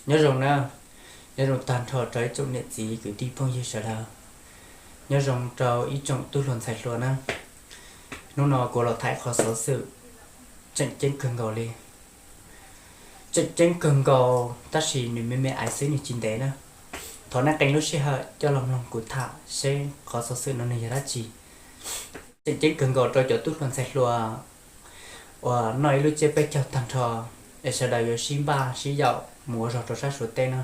nhớ rồng nào nhớ rồng tàn thọ trái trong nhật gì cứ đi phong như sợ nào nhớ rồng trâu ý trọng tu luận sạch luôn á nó nọ củaเราthái khó sở sự trận trên cường gò đi trận trên cường gò ta chỉ nếu mẹ ai xứ như chính đấy nữa thọ nát cánh lúc sẽ hở cho lòng của thảo sẽ khó sở sự nó này ra chỉ trận trên cường gò trâu cho tu luận sạch luôn và nói lúc chế bé chào tàn thọ để sau đó xin ba xin dạo mua rồi cho sát số tên nữa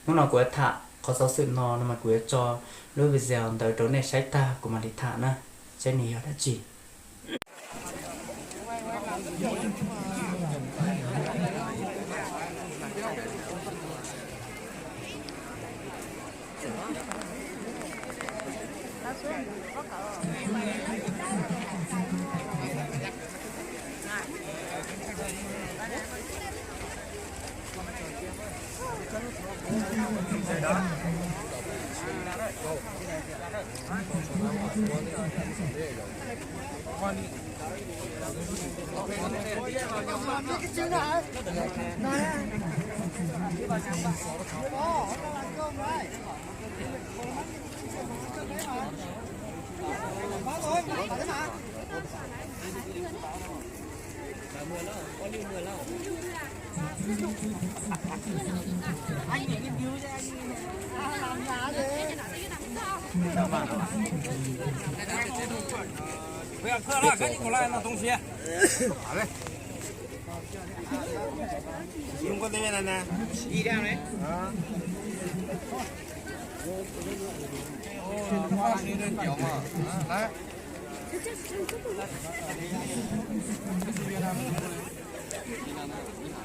nó nào của thạ có giáo sự nó mà của cho lúc bây giờ tới chỗ này sai ta của mà đi thạ nữa sẽ nhiều đã chỉ不要客了，赶紧过来拿东西。好嘞。中国这边的呢？一辆嘞。啊。花谁的脚嘛？啊，来。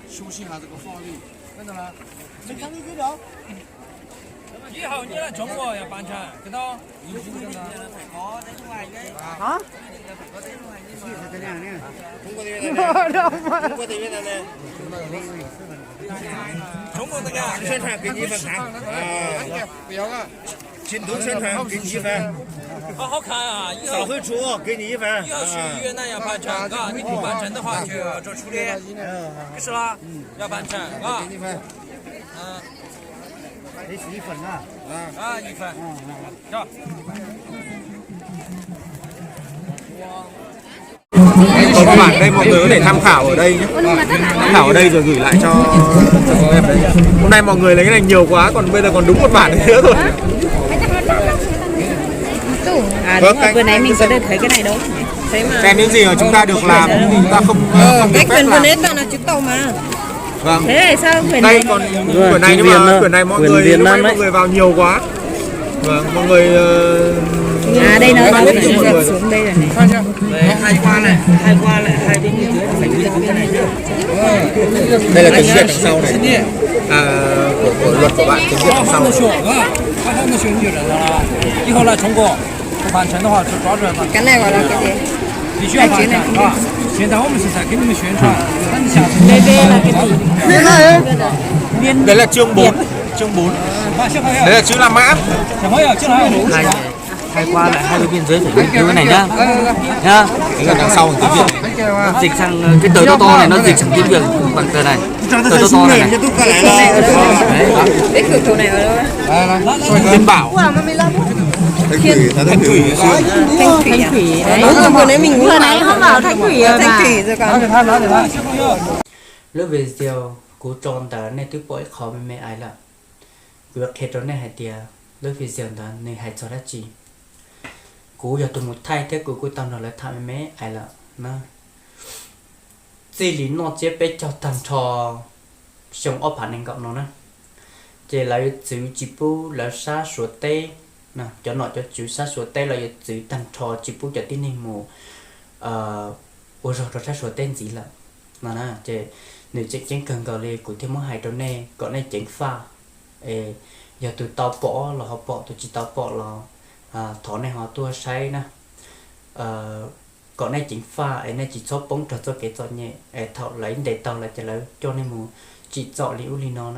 休息一下这个法律，看到了？这看你这条。以后你来中国要办成，知道？啊？中国这边的呢？中国这边的呢？中国这个宣传给你一份看啊！不要啊！京东宣传给你一份，好好看啊！以后少会出给你一份。以后去越南要办成，嘎，你不办成的话就要做处理，是吧？要办成，啊，给你份。嗯，这是一份啊。啊，一份，走。Có các bạn đây mọi người có thể tham khảo ở đây nhé. Tham khảo ở đây rồi gửi lại cho các em đấy. Hôm nay mọi người lấy cái này nhiều quá, còn bây giờ còn đúng một bản nữa thôi. Đúng rồi, vừa nãy mình có được thấy cái này đâu. Xem những gì mà chúng ta được làm, chúng ta không được phép làm. Toàn là chứng tàu mà. Vâng. Thế này sao phải đây còn quyển này, nhưng mà quyển này mọi người lúc nãy mọi người vào nhiều quá. Vâng, mọi người đây nó xuống đây rồi này. hai qua này, hai bên dưới phải ghi cái này nhá. Đây là tiếng Việt đằng sau này. Của luật của bạn tiếng Việt đằng sau. 他后面选举人了，以后来中国不办成的话，就抓住来办。 Cái này gọi là cái gì? 必须要办成啊！现在我们是在给你们宣传，但是下次 BB là cái gì? Đấy là chương 4. Chương 4. Đấy là chữ La Mã. Hai qua lại hai bên biên giới phải nghiên cứu cái này nhá. Nhá. Cái là đằng sau bằng tiếng Việt. Dịch sang cái tờ to to này nó dịch sang tiếng Việt bằng tờ này. Tờ to to này. Cái cửa sổ này ở đâu? Biên bảo. Thanh thủy. Thanh thủy đấy. Vừa nãy mình vừa nãy không vào Thanh thủy rồi mà. Thanh thủy rồi còn. lúc về giờ cú tròn ta này tôi bỏ khó mẹ ai là việc hết rồi này hay tiệt lúc về giờ ta này hay cho ra chi cú giờ tôi một thay thế cú tao nó lại tham mẹ ai là nó chỉ lý nó chế bé cho thằng trò sống ở phản ứng cộng nó nè chỉ là chữ chỉ bu là sa số tê nè cho nó cho chữ sa số tê là chữ thằng trò chỉ bu cho tin hình mù ủa rồi sa số tên gì là mà nè chỉ nếu chỉ chính cần gọi là của thêm một hai trong này còn này chính pha giờ tụi tao bỏ là họ bỏ tụi chỉ tao bỏ là thọ này họ tua say nè còn này chính pha ấy này chỉ cho bóng cho cái cho nhẹ thọ lấy để tao là chỉ lấy cho nên mù chỉ chọn liễu li nó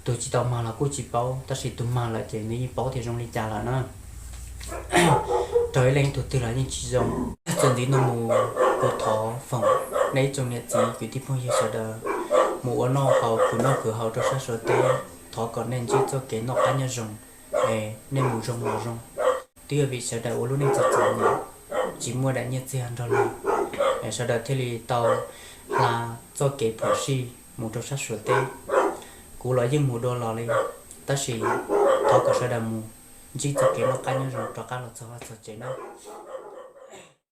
tụi chỉ tao mà là cô chỉ bao ta chỉ tụi mà là chỉ ní bao thì trong li trà là nó trời lên tụi từ là những chỉ dùng chân đi nó mù của thọ phòng này trong nhà chỉ cứ tiếp phong giờ đó mũ nó hậu của nó cửa hậu cho sát số tê thọ còn nên chỉ cho cái nó cá nhân rồng nên mũ rồng mũ rồng tiêu vị sẽ đợi luôn nên chặt chẽ nhỉ chỉ mua đại nhiệt gì ăn đó là sau đó thì tàu là cho cái phở xì mũ cho sát số tê cú nói những mũ đô lò lên ta chỉ thọ có sẽ đợi mũ chỉ cho cái nó cá nhân rồng cho cá lợn cho chế nó